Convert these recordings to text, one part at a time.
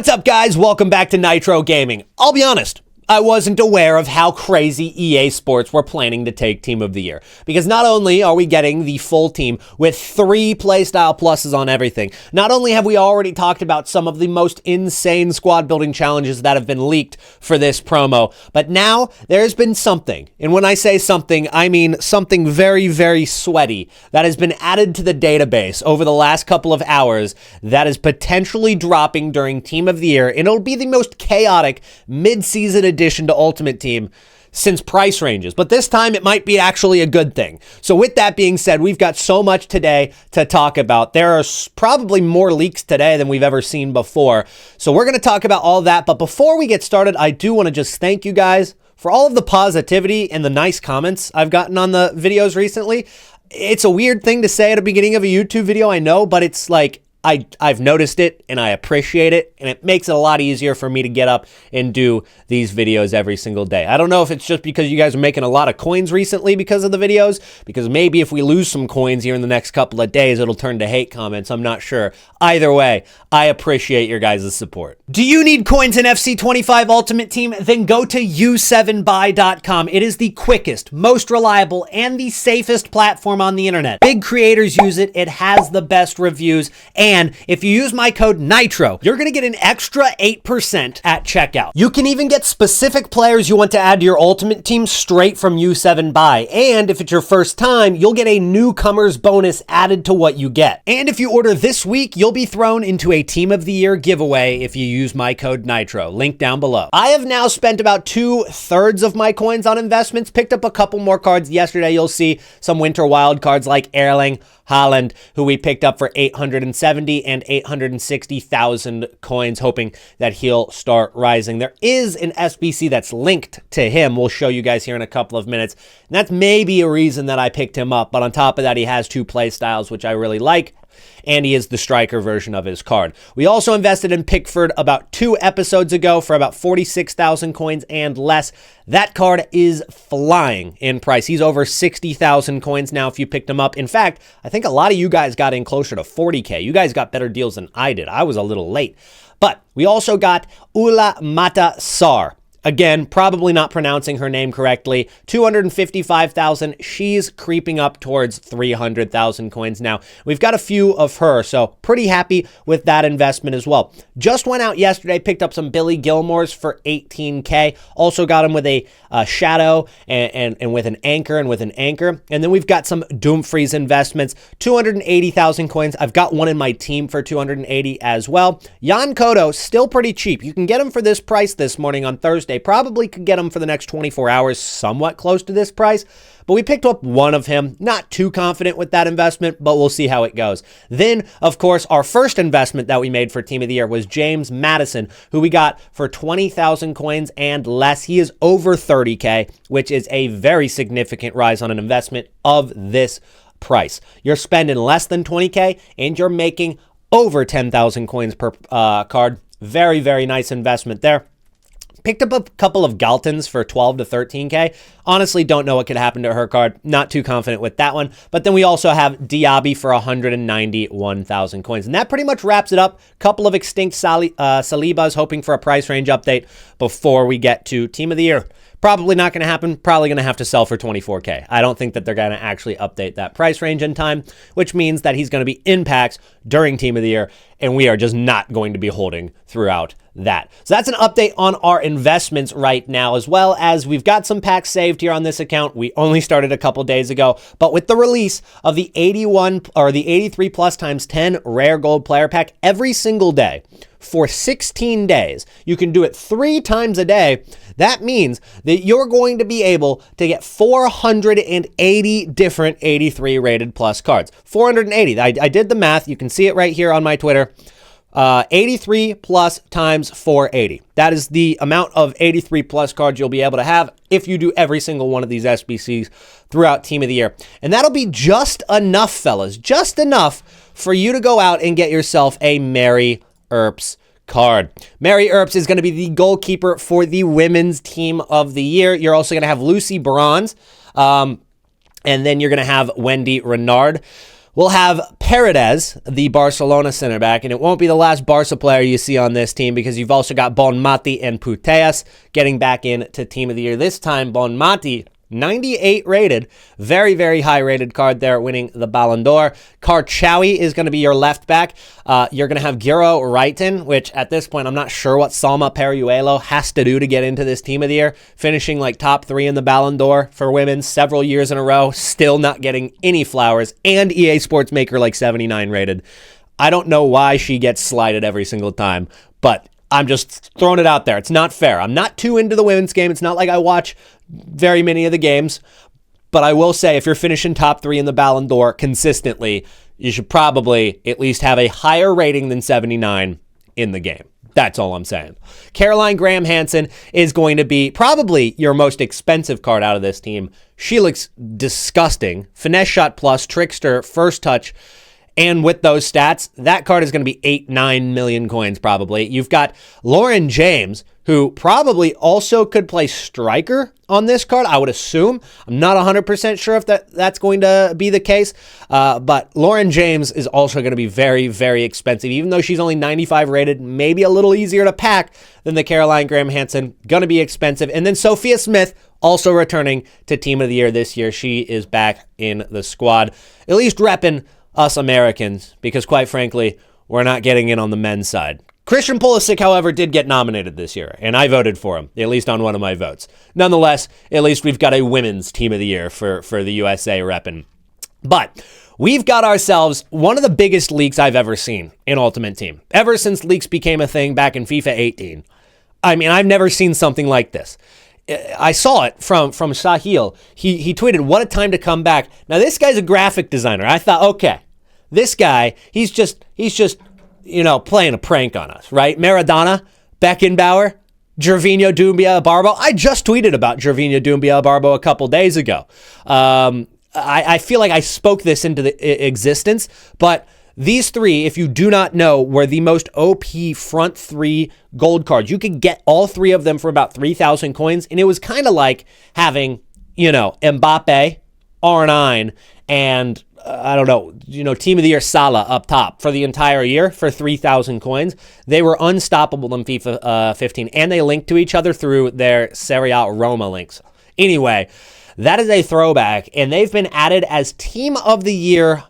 What's up, guys? Welcome back to Nitro Gaming. I'll be honest, I wasn't aware of how crazy EA Sports were planning to take Team of the Year. Because not only are we getting the full team with 3 playstyle pluses on everything, not only have we already talked about some of the most insane squad building challenges that have been leaked for this promo, but now there's been something, and when I say something, I mean something very, very sweaty that has been added to the database over the last couple of hours that is potentially dropping during Team of the Year, and it'll be the most chaotic mid-season addition to Ultimate Team since price ranges, but this time it might be actually a good thing. So with that being said, we've got so much today to talk about. There are probably more leaks today than we've ever seen before. So we're going to talk about all that. But before we get started, I do want to just thank you guys for all of the positivity and the nice comments I've gotten on the videos recently. It's a weird thing to say at the beginning of a YouTube video, I know, but it's like, I've noticed it and I appreciate it, and it makes it a lot easier for me to get up and do these videos every single day. I don't know if it's just because you guys are making a lot of coins recently because of the videos, because maybe if we lose some coins here in the next couple of days, it'll turn to hate comments. I'm not sure. Either way, I appreciate your guys' support. Do you need coins in FC25 Ultimate Team? Then go to u7buy.com. It is the quickest, most reliable, and the safest platform on the internet. Big creators use it. It has the best reviews, and if you use my code NITRO, you're going to get an extra 8% at checkout. You can even get specific players you want to add to your Ultimate Team straight from U7Buy. And if it's your first time, you'll get a newcomer's bonus added to what you get. And if you order this week, you'll be thrown into a Team of the Year giveaway if you use my code NITRO. Link down below. I have now spent about 2/3 of my coins on investments, picked up a couple more cards yesterday. You'll see some winter wild cards like Erling Haaland, who we picked up for 870 and 860,000 coins, hoping that he'll start rising. There is an SBC that's linked to him. We'll show you guys here in a couple of minutes. And that's maybe a reason that I picked him up. But on top of that, he has 2 play styles, which I really like, and he is the striker version of his card. We also invested in Pickford about 2 episodes ago for about 46,000 coins and less. That card is flying in price. He's over 60,000 coins now if you picked him up. In fact, I think a lot of you guys got in closer to 40K. You guys got better deals than I did. I was a little late. But we also got Ula Mata Sar. Again, probably not pronouncing her name correctly. 255,000. She's creeping up towards 300,000 coins now. We've got a few of her, so pretty happy with that investment as well. Just went out yesterday, picked up some Billy Gilmores for 18K. Also got him with a shadow and with an anchor and with an anchor. And then we've got some Dumfries investments, 280,000 coins. I've got one in my team for 280 as well. Jan Kodo, still pretty cheap. You can get him for this price this morning on Thursday. Probably could get him for the next 24 hours, somewhat close to this price. But we picked up one of him. Not too confident with that investment, but we'll see how it goes. Then, of course, our first investment that we made for Team of the Year was James Madison, who we got for 20,000 coins and less. He is over 30K, which is a very significant rise on an investment of this price. You're spending less than 20K and you're making over 10,000 coins per card. Very, very nice investment there. Picked up a couple of Galtons for 12 to 13K. Honestly, don't know what could happen to her card. Not too confident with that one. But then we also have Diaby for 191,000 coins. And that pretty much wraps it up. Couple of extinct Salibas, hoping for a price range update before we get to Team of the Year. Probably not going to happen. Probably going to have to sell for 24K. I don't think that they're going to actually update that price range in time, which means that he's going to be in packs during Team of the Year, and we are just not going to be holding throughout that. So that's an update on our investments right now, as well as we've got some packs saved here on this account. We only started a couple days ago, but with the release of the 81 or the 83 plus times 10 rare gold player pack every single day for 16 days, you can do it 3 times a day. That means that you're going to be able to get 480 different 83 rated plus cards. 480. I did the math. You can see it right here on my Twitter. 83 plus times 480. That is the amount of 83 plus cards you'll be able to have if you do every single one of these SBCs throughout Team of the Year. And that'll be just enough, fellas, just enough for you to go out and get yourself a Mary Earps card. Mary Earps is going to be the goalkeeper for the Women's Team of the Year. You're also going to have Lucy Bronze, and then you're going to have Wendy Renard. We'll have Paredes, the Barcelona center back, and it won't be the last Barca player you see on this team because you've also got Bonmati and Putellas getting back into Team of the Year. This time, Bonmati, 98 rated, very, very high rated card there, winning the Ballon d'Or. Karchawi is going to be your left back. You're going to have Giro Reiten, which at this point, I'm not sure what Salma Peruelo has to do to get into this Team of the Year, finishing like top 3 in the Ballon d'Or for women several years in a row, still not getting any flowers, and EA Sports make her like 79 rated. I don't know why she gets slighted every single time, but I'm just throwing it out there. It's not fair. I'm not too into the women's game. It's not like I watch very many of the games, but I will say if you're finishing top 3 in the Ballon d'Or consistently, you should probably at least have a higher rating than 79 in the game. That's all I'm saying. Caroline Graham-Hansen is going to be probably your most expensive card out of this team. She looks disgusting. Finesse shot plus, trickster, first touch. And with those stats, that card is going to be 8-9 million coins probably. You've got Lauren James, who probably also could play striker on this card, I would assume. I'm not 100% sure if that's going to be the case. But Lauren James is also going to be very, very expensive. Even though she's only 95 rated, maybe a little easier to pack than the Caroline Graham-Hansen. Going to be expensive. And then Sophia Smith, also returning to Team of the Year this year. She is back in the squad, at least repping us Americans, because quite frankly, we're not getting in on the men's side. Christian Pulisic, however, did get nominated this year, and I voted for him, at least on one of my votes. Nonetheless, at least we've got a women's Team of the Year for the USA repping. But we've got ourselves one of the biggest leaks I've ever seen in Ultimate Team, ever since leaks became a thing back in FIFA 18. I mean, I've never seen something like this. I saw it from Sahil. He tweeted, "What a time to come back." Now, this guy's a graphic designer. I thought, okay, this guy, he's just, playing a prank on us, right? Maradona, Beckenbauer, Gervinho Doumbia Barbo. I just tweeted about Gervinho Doumbia Barbo a couple days ago. I feel like I spoke this into the existence, but these three, if you do not know, were the most OP front 3 gold cards. You could get all 3 of them for about 3,000 coins, and it was kind of like having, Mbappe, R9, and Team of the Year Salah up top for the entire year for 3,000 coins. They were unstoppable in FIFA 15, and they linked to each other through their Serie A Roma links. Anyway, that is a throwback, and they've been added as Team of the Year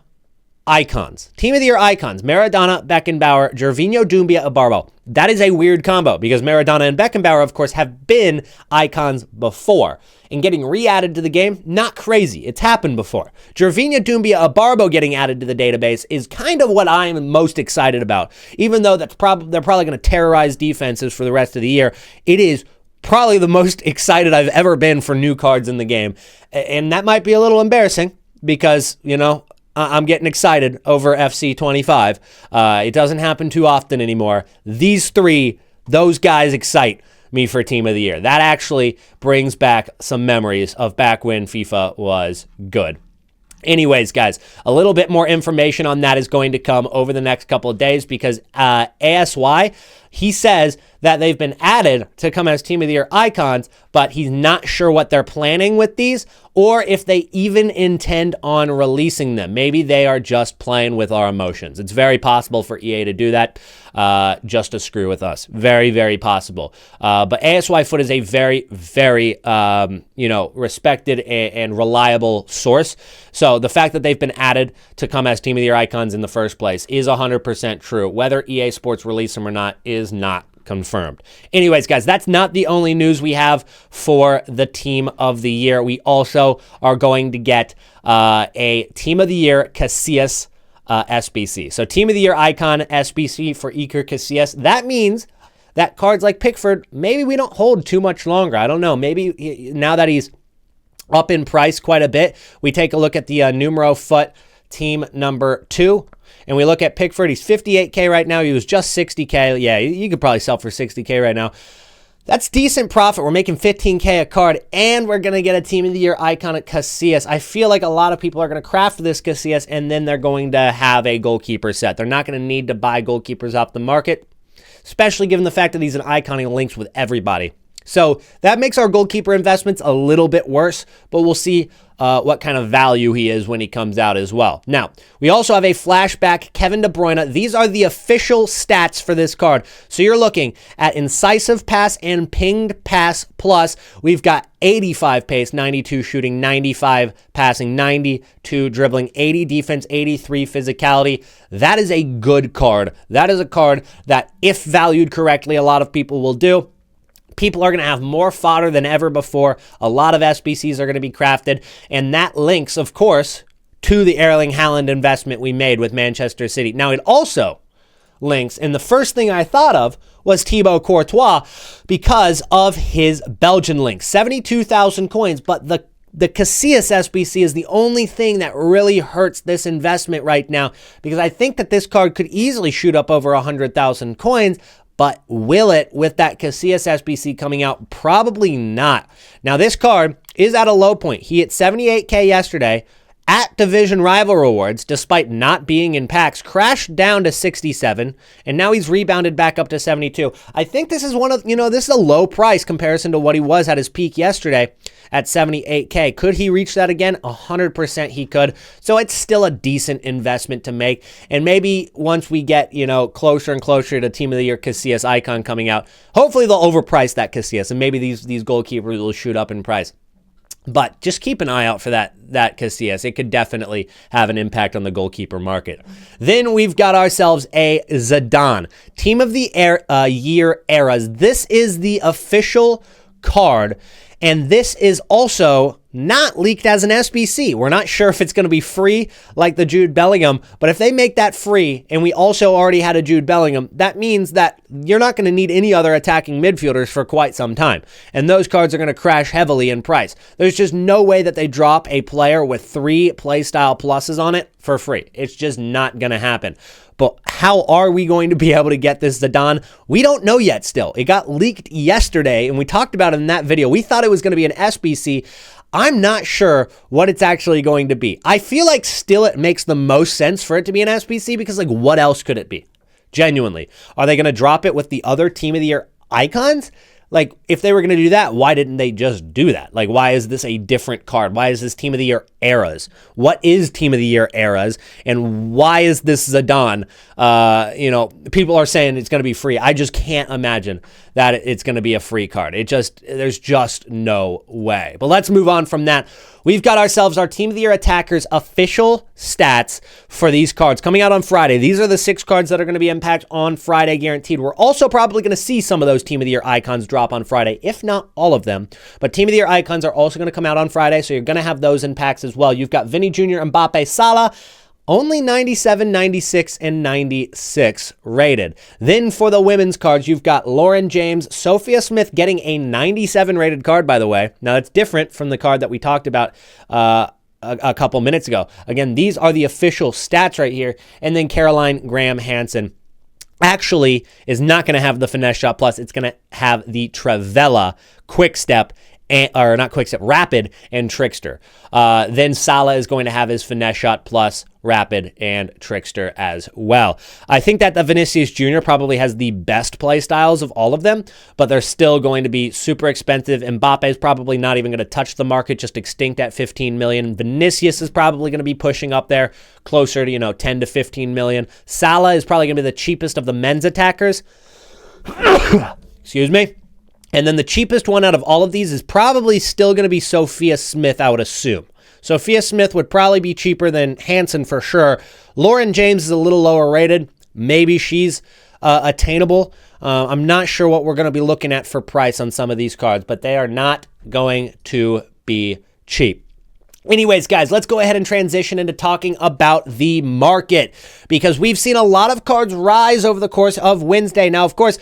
icons. Team of the Year icons, Maradona, Beckenbauer, Gervinho Doumbia Barbo. That is a weird combo because Maradona and Beckenbauer, of course, have been icons before. And getting re-added to the game, not crazy. It's happened before. Gervinho Doumbia Barbo getting added to the database is kind of what I'm most excited about. Even though they're probably going to terrorize defenses for the rest of the year, it is probably the most excited I've ever been for new cards in the game. And that might be a little embarrassing because, I'm getting excited over FC 25. It doesn't happen too often anymore. These 3, those guys excite me for Team of the Year. That actually brings back some memories of back when FIFA was good. Anyways, guys, a little bit more information on that is going to come over the next couple of days because ASY, he says that they've been added to come as Team of the Year icons, but he's not sure what they're planning with these or if they even intend on releasing them. Maybe they are just playing with our emotions. It's very possible for EA to do that just to screw with us. Very, very possible. But ASY Foot is a very, very, respected and reliable source. So the fact that they've been added to come as Team of the Year icons in the first place is 100% true. Whether EA Sports release them or not is not confirmed. Anyways, guys, that's not the only news we have for the Team of the Year. We also are going to get a Team of the Year Casillas SBC. So Team of the Year icon SBC for Iker Casillas. That means that cards like Pickford, maybe we don't hold too much longer. I don't know. Maybe now that he's up in price quite a bit, we take a look at the numero foot team number 2. And we look at Pickford. He's 58K right now. He was just 60K. Yeah, you could probably sell for 60K right now. That's decent profit. We're making 15K a card, and we're going to get a Team of the Year icon at Casillas. I feel like a lot of people are going to craft this Casillas, and then they're going to have a goalkeeper set. They're not going to need to buy goalkeepers off the market, especially given the fact that he's an icon. He links with everybody. So that makes our goalkeeper investments a little bit worse, but we'll see what kind of value he is when he comes out as well. Now, we also have a flashback Kevin De Bruyne. These are the official stats for this card. So you're looking at incisive pass and pinged pass plus. We've got 85 pace, 92 shooting, 95 passing, 92 dribbling, 80 defense, 83 physicality. That is a good card. That is a card that, if valued correctly, a lot of people will do. People are going to have more fodder than ever before. A lot of SBCs are going to be crafted. And that links, of course, to the Erling Haaland investment we made with Manchester City. Now, it also links, and the first thing I thought of was Thibaut Courtois because of his Belgian link. 72,000 coins, but the Casillas SBC is the only thing that really hurts this investment right now, because I think that this card could easily shoot up over 100,000 coins. But will it with that Casillas SBC coming out? Probably not. Now, this card is at a low point. He hit 78K yesterday at Division Rival Rewards, despite not being in packs, crashed down to 67, and now he's rebounded back up to 72. I think this is this is a low price comparison to what he was at his peak yesterday at 78K. Could he reach that again? 100% he could. So it's still a decent investment to make. And maybe once we get, closer and closer to Team of the Year Casillas icon coming out, hopefully they'll overprice that Casillas, and maybe these goalkeepers will shoot up in price. But just keep an eye out for that Casillas. It could definitely have an impact on the goalkeeper market. Then we've got ourselves a Zidane. Team of the Year eras. This is the official card, and this is also not leaked as an SBC. We're not sure if it's going to be free like the Jude Bellingham, but if they make that free and we also already had a Jude Bellingham, that means that you're not going to need any other attacking midfielders for quite some time. And those cards are going to crash heavily in price. There's just no way that they drop a player with 3 playstyle pluses on it for free. It's just not going to happen. But how are we going to be able to get this Zidane? We don't know yet still. It got leaked yesterday, and we talked about it in that video. We thought it was going to be an SBC. I'm not sure what it's actually going to be. I feel like still it makes the most sense for it to be an SBC because, what else could it be? Genuinely. Are they going to drop it with the other Team of the Year icons? If they were going to do that, why didn't they just do that? Why is this a different card? Why is this Team of the Year eras? What is Team of the Year eras? And why is this Zidane? People are saying it's going to be free. I just can't imagine that it's going to be a free card. There's just no way. But let's move on from that. We've got ourselves our Team of the Year attackers official stats for these cards coming out on Friday. These are the 6 cards that are going to be impact on Friday guaranteed. We're also probably going to see some of those Team of the Year icons drop on Friday, if not all of them. But Team of the Year icons are also going to come out on Friday, so you're going to have those in packs as well. You've got Vinny Jr., Mbappe, Salah, only 97, 96, and 96 rated. Then for the women's cards, you've got Lauren James, Sophia Smith getting a 97 rated card, by the way. Now, that's different from the card that we talked about a couple minutes ago. Again, these are the official stats right here. And then Caroline Graham Hansen actually is not going to have the Finesse Shot Plus. It's going to have the Travella Quick Step, Rapid, and Trickster. Then Salah is going to have his Finesse Shot Plus, Rapid, and Trickster as well. I think that the Vinicius Jr. probably has the best play styles of all of them, but they're still going to be super expensive. Mbappe is probably not even going to touch the market, just extinct at 15 million. Vinicius is probably going to be pushing up there closer to, 10 to 15 million. Salah is probably going to be the cheapest of the men's attackers. Excuse me. And then the cheapest one out of all of these is probably still going to be Sophia Smith, I would assume. Sophia Smith would probably be cheaper than Hansen for sure. Lauren James is a little lower rated. Maybe she's attainable. I'm not sure what we're going to be looking at for price on some of these cards, but they are not going to be cheap. Anyways, guys, let's go ahead and transition into talking about the market, because we've seen a lot of cards rise over the course of Wednesday. Now, of course,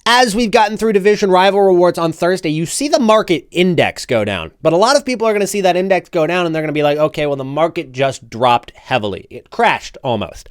as we've gotten through Division Rival Rewards on Thursday, you see the market index go down. But a lot of people are going to see that index go down, and they're going to be like, okay, well, the market just dropped heavily. It crashed almost.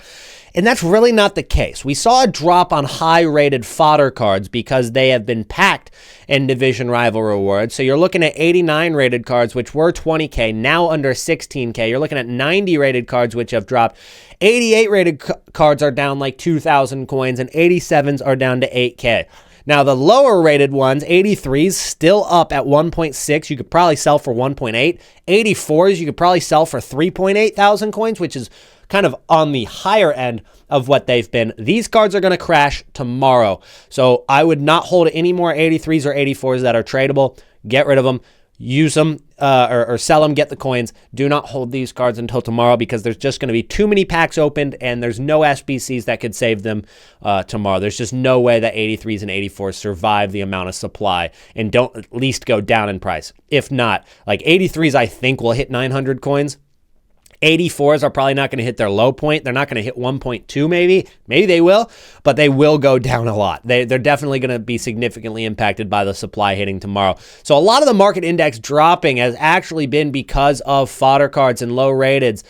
And that's really not the case. We saw a drop on high-rated fodder cards because they have been packed in Division Rival Rewards. So you're looking at 89 rated cards, which were 20K, now under 16K. You're looking at 90 rated cards, which have dropped. 88 rated cards are down like 2,000 coins, and 87s are down to 8K. Now, the lower rated ones, 83s, still up at 1.6. You could probably sell for 1.8. 84s, you could probably sell for 3.8 thousand coins, which is kind of on the higher end of what they've been. These cards are going to crash tomorrow. So I would not hold any more 83s or 84s that are tradable. Get rid of them. Use them or sell them, get the coins. Do not hold these cards until tomorrow because there's just going to be too many packs opened and there's no SBCs that could save them tomorrow. There's just no way that 83s and 84s survive the amount of supply and don't at least go down in price. If not, like 83s I think will hit 900 coins. 84s are probably not going to hit their low point. They're not going to hit 1.2 maybe. Maybe they will, but they will go down a lot. They're definitely going to be significantly impacted by the supply hitting tomorrow. So a lot of the market index dropping has actually been because of fodder cards and low rateds.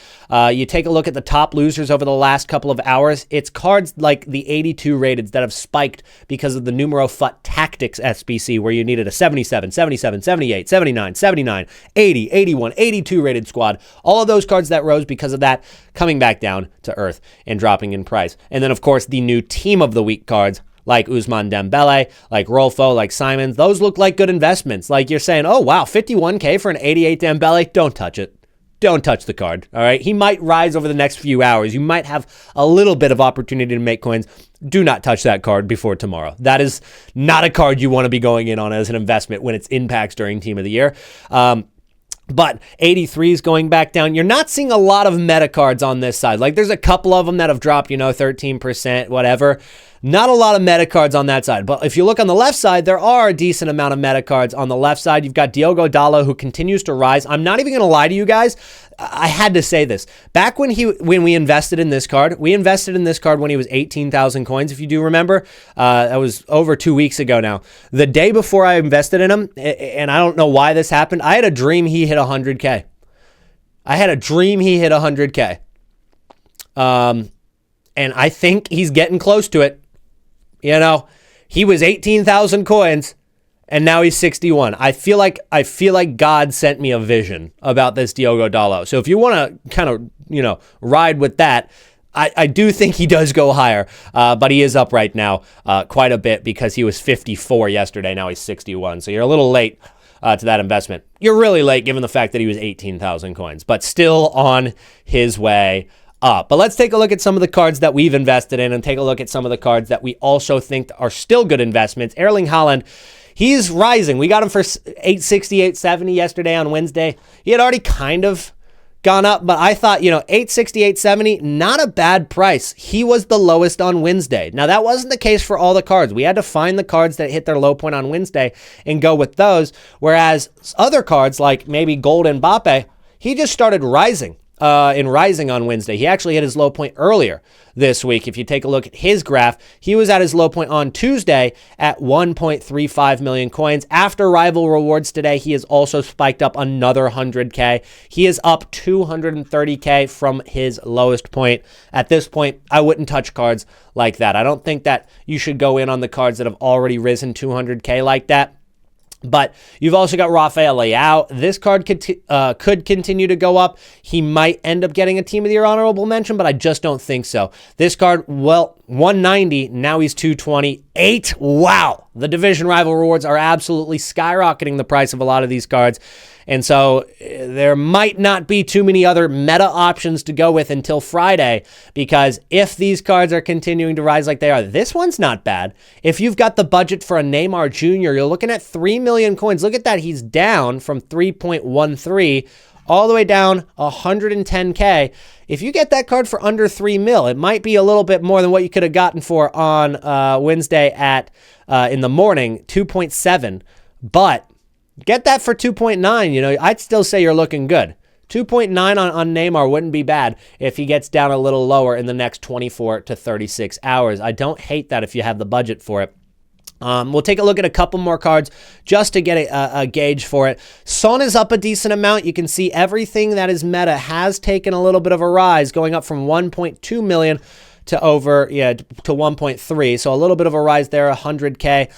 You take a look at the top losers over the last couple of hours. It's cards like the 82 rateds that have spiked because of the Numero Fut Tactics SBC where you needed a 77, 77, 78, 79, 79, 80, 81, 82 rated squad. All of those cards that rose because of that coming back down to earth and dropping in price. And then, of course, the new Team of the Week cards like Ousmane Dembele, like Rolfo, like Simons. Those look like good investments. Like you're saying, oh, wow, 51K for an 88 Dembele. Don't touch it. Don't touch the card, all right? He might rise over the next few hours. You might have a little bit of opportunity to make coins. Do not touch that card before tomorrow. That is not a card you want to be going in on as an investment when it's in packs during Team of the Year. But 83s going back down. You're not seeing a lot of meta cards on this side. Like there's a couple of them that have dropped, 13%, whatever. Not a lot of meta cards on that side. But if you look on the left side, there are a decent amount of meta cards on the left side. You've got Diogo Dalot, who continues to rise. I'm not even going to lie to you guys. I had to say this. Back when we invested in this card, when he was 18,000 coins, if you do remember. That was over 2 weeks ago now. The day before I invested in him, and I don't know why this happened, I had a dream he hit 100K. And I think he's getting close to it. He was 18,000 coins and now he's 61. I feel like God sent me a vision about this Diogo Dalot. So if you want to kind of, ride with that, I do think he does go higher, but he is up right now quite a bit because he was 54 yesterday. Now he's 61. So you're a little late to that investment. You're really late given the fact that he was 18,000 coins, but still on his way up. But let's take a look at some of the cards that we've invested in and take a look at some of the cards that we also think are still good investments. Erling Haaland, he's rising. We got him for 860, 870 yesterday on Wednesday. He had already kind of gone up, but I thought, 860, 870, not a bad price. He was the lowest on Wednesday. Now, that wasn't the case for all the cards. We had to find the cards that hit their low point on Wednesday and go with those, whereas other cards like maybe Gold Mbappe, he just started rising. Rising on Wednesday. He actually hit his low point earlier this week. If you take a look at his graph, he was at his low point on Tuesday at 1.35 million coins. After rival rewards today, he has also spiked up another 100K. He is up 230K from his lowest point. At this point, I wouldn't touch cards like that. I don't think that you should go in on the cards that have already risen 200K like that. But you've also got Rafael Leao. This card could continue to go up. He might end up getting a Team of the Year honorable mention, but I just don't think so. This card, 190. Now he's 228. Wow. The division rival rewards are absolutely skyrocketing the price of a lot of these cards. And so there might not be too many other meta options to go with until Friday, because if these cards are continuing to rise like they are, this one's not bad. If you've got the budget for a Neymar Jr., you're looking at 3 million coins. Look at that. He's down from 3.13 all the way down 110K. If you get that card for under 3 mil, it might be a little bit more than what you could have gotten for on Wednesday in the morning, 2.7. But get that for 2.9. I'd still say you're looking good. 2.9 on Neymar wouldn't be bad if he gets down a little lower in the next 24 to 36 hours. I don't hate that if you have the budget for it. We'll take a look at a couple more cards just to get a gauge for it. Son is up a decent amount. You can see everything that is meta has taken a little bit of a rise, going up from 1.2 million to 1.3. So a little bit of a rise there, 100K.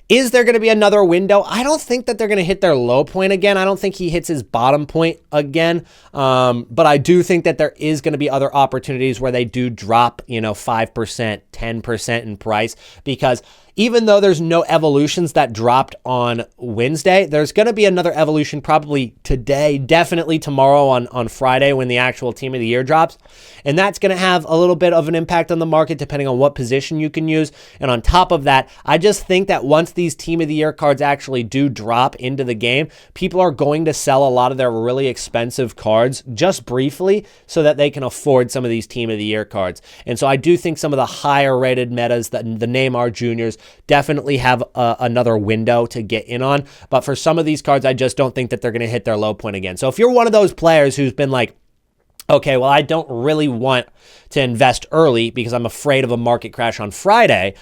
Is there going to be another window? I don't think that they're going to hit their low point again. I don't think he hits his bottom point again. But I do think that there is going to be other opportunities where they do drop, 5%, 10% in price, because even though there's no evolutions that dropped on Wednesday, there's going to be another evolution probably today, definitely tomorrow on Friday when the actual team of the year drops. And that's going to have a little bit of an impact on the market depending on what position you can use. And on top of that, I just think that once these team of the year cards actually do drop into the game, people are going to sell a lot of their really expensive cards just briefly so that they can afford some of these team of the year cards. And so I do think some of the higher rated metas, the Neymar Juniors, definitely have another window to get in on. But for some of these cards, I just don't think that they're going to hit their low point again. So if you're one of those players who's been like, okay, well, I don't really want to invest early because I'm afraid of a market crash on Friday,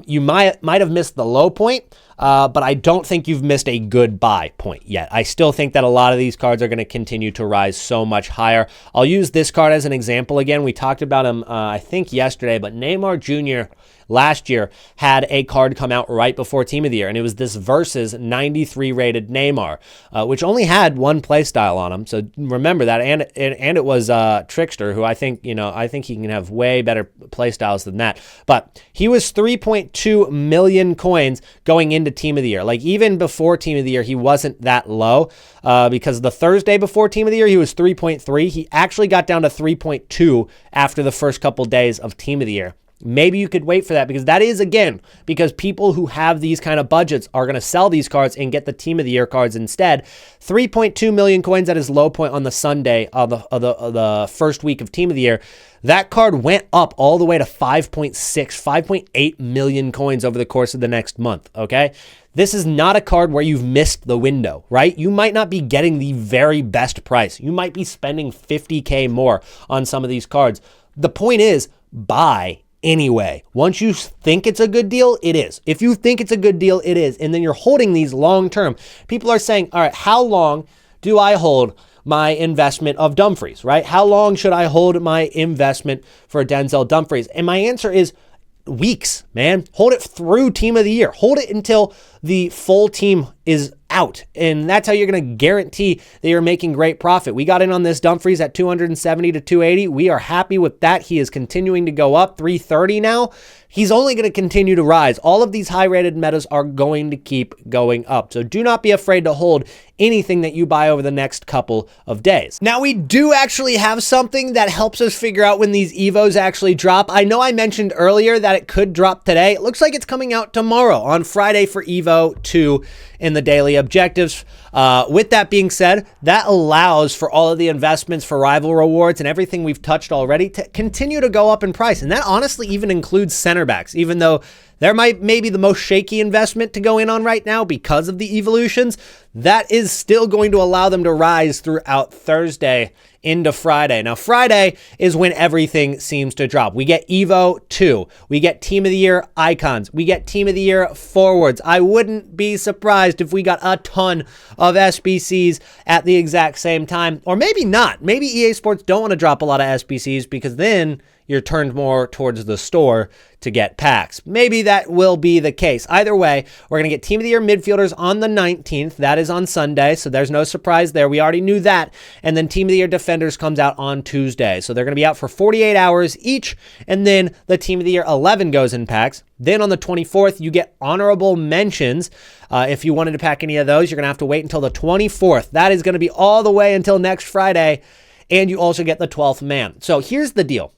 you might have missed the low point, but I don't think you've missed a good buy point yet. I still think that a lot of these cards are going to continue to rise so much higher. I'll use this card as an example again. We talked about him, I think, yesterday, but Neymar Jr. last year had a card come out right before Team of the Year, and it was this Versus 93 rated Neymar, which only had one playstyle on him. So remember that, and it was Trickster, who I think he can have way better playstyles than that. But he was 3.2 million coins going into Team of the Year. Like even before Team of the Year, he wasn't that low because the Thursday before Team of the Year, he was 3.3. He actually got down to 3.2 after the first couple days of Team of the Year. Maybe you could wait for that because that is, again, because people who have these kind of budgets are going to sell these cards and get the Team of the Year cards instead. 3.2 million coins at his low point on the Sunday of the first week of Team of the Year. That card went up all the way to 5.8 million coins over the course of the next month, okay? This is not a card where you've missed the window, right? You might not be getting the very best price. You might be spending 50K more on some of these cards. The point is, buy anyway. Once you think it's a good deal, it is. If you think it's a good deal, it is. And then you're holding these long term. People are saying, all right, how long do I hold my investment of Dumfries, right? How long should I hold my investment for Denzel Dumfries? And my answer is weeks, man. Hold it through Team of the Year. Hold it until the full team is out. And that's how you're going to guarantee that you're making great profit. We got in on this Dumfries at 270 to 280. We are happy with that. He is continuing to go up, 330 now. He's only going to continue to rise. All of these high-rated metas are going to keep going up. So do not be afraid to hold anything that you buy over the next couple of days. Now, we do actually have something that helps us figure out when these EVOs actually drop. I know I mentioned earlier that it could drop today. It looks like it's coming out tomorrow on Friday for EVO 2 in the daily objectives. With that being said, that allows for all of the investments for rival rewards and everything we've touched already to continue to go up in price. And that honestly even includes center backs, even though they're maybe the most shaky investment to go in on right now because of the evolutions. That is still going to allow them to rise throughout Thursday into Friday. Now, Friday is when everything seems to drop. We get Evo 2. We get Team of the Year icons. We get Team of the Year forwards. I wouldn't be surprised if we got a ton of SBCs at the exact same time. Or maybe not. Maybe EA Sports don't want to drop a lot of SBCs because then you're turned more towards the store to get packs. Maybe that will be the case. Either way, we're going to get Team of the Year midfielders on the 19th. That is on Sunday, so there's no surprise there. We already knew that. And then Team of the Year defenders comes out on Tuesday. So they're going to be out for 48 hours each, and then the Team of the Year 11 goes in packs. Then on the 24th, you get honorable mentions. If you wanted to pack any of those, you're going to have to wait until the 24th. That is going to be all the way until next Friday, and you also get the 12th man. So here's the deal.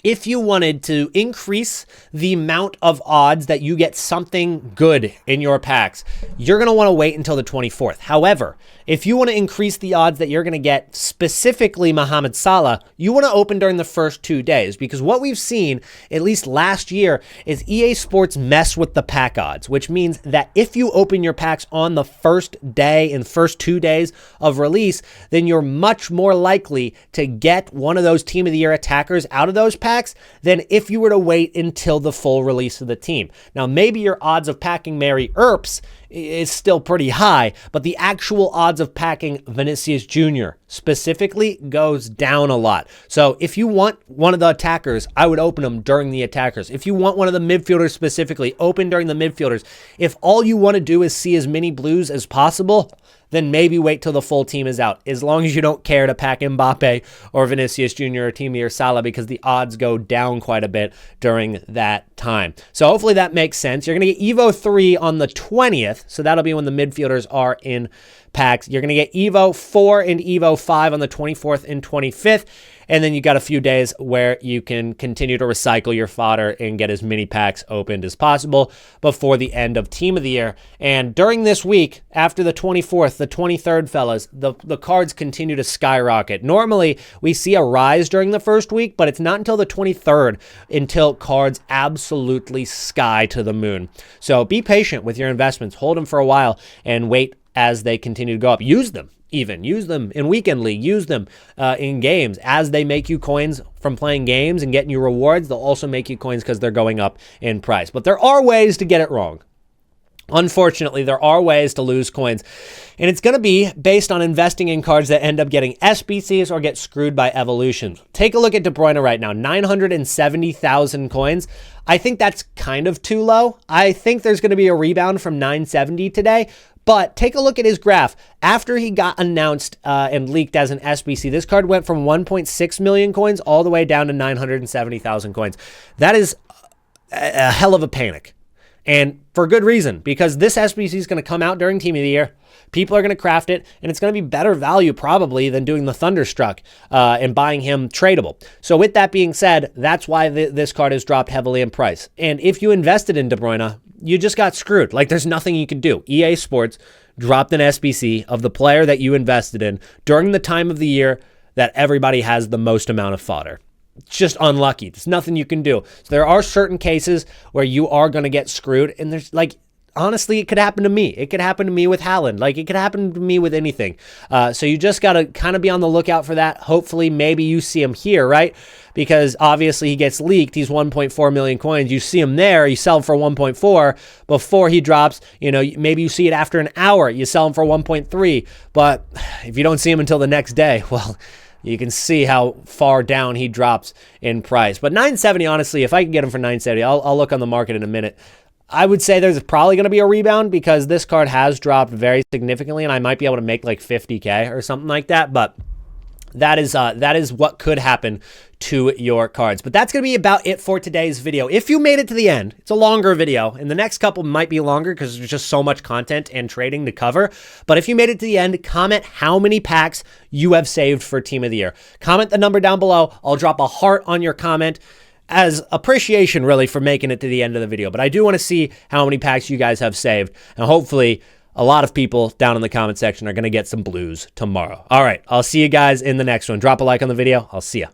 If you wanted to increase the amount of odds that you get something good in your packs, you're going to want to wait until the 24th. However, if you want to increase the odds that you're going to get specifically Mohamed Salah, you want to open during the first 2 days, because what we've seen, at least last year, is EA Sports mess with the pack odds, which means that if you open your packs on the first day and first 2 days of release, then you're much more likely to get one of those Team of the Year attackers out of those packs than if you were to wait until the full release of the team. Now, maybe your odds of packing Mary Earps is still pretty high, but the actual odds of packing Vinicius Jr. specifically goes down a lot. So if you want one of the attackers, I would open them during the attackers. If you want one of the midfielders specifically, open during the midfielders. If all you want to do is see as many blues as possible, then maybe wait till the full team is out. As long as you don't care to pack Mbappe or Vinicius Jr. or Timi or Salah, because the odds go down quite a bit during that time. So hopefully that makes sense. You're going to get Evo 3 on the 20th, so that'll be when the midfielders are in packs. You're going to get Evo 4 and Evo 5 on the 24th and 25th, and then you got a few days where you can continue to recycle your fodder and get as many packs opened as possible before the end of Team of the Year. And during this week, after the 24th, the 23rd, fellas, the cards continue to skyrocket. Normally, we see a rise during the first week, but it's not until the 23rd until cards absolutely sky to the moon. So be patient with your investments. Hold them for a while and wait as they continue to go up. Use them. Use them in Weekend League, use them in games. As they make you coins from playing games and getting you rewards, they'll also make you coins because they're going up in price. But there are ways to get it wrong. Unfortunately, there are ways to lose coins, and it's going to be based on investing in cards that end up getting SBCs or get screwed by evolutions. Take a look at De Bruyne right now, 970,000 coins. I think that's kind of too low. I think there's going to be a rebound from 970 today. But take a look at his graph. After he got announced and leaked as an SBC, this card went from 1.6 million coins all the way down to 970,000 coins. That is a hell of a panic. And for good reason, because this SBC is going to come out during Team of the Year. People are going to craft it, and it's going to be better value probably than doing the Thunderstruck and buying him tradable. So with that being said, that's why this card has dropped heavily in price. And if you invested in De Bruyne, you just got screwed. Like, there's nothing you can do. EA Sports dropped an SBC of the player that you invested in during the time of the year that everybody has the most amount of fodder. It's just unlucky. There's nothing you can do. So there are certain cases where you are going to get screwed, and there's honestly, it could happen to me. It could happen to me with Haaland. It could happen to me with anything. So you just got to kind of be on the lookout for that. Hopefully, maybe you see him here, right? Because obviously he gets leaked. He's 1.4 million coins. You see him there. You sell him for 1.4 before he drops. Maybe you see it after an hour. You sell him for 1.3. But if you don't see him until the next day, well, you can see how far down he drops in price. But 970, honestly, if I can get him for 970, I'll look on the market in a minute. I would say there's probably going to be a rebound because this card has dropped very significantly, and I might be able to make like 50K or something like that. But that is what could happen to your cards. But that's going to be about it for today's video. If you made it to the end, it's a longer video, and the next couple might be longer because there's just so much content and trading to cover. But if you made it to the end, comment how many packs you have saved for Team of the Year. Comment the number down below. I'll drop a heart on your comment as appreciation, really, for making it to the end of the video. But I do want to see how many packs you guys have saved, and hopefully a lot of people down in the comment section are going to get some blues tomorrow. All right, I'll see you guys in the next one. Drop a like on the video. I'll see you.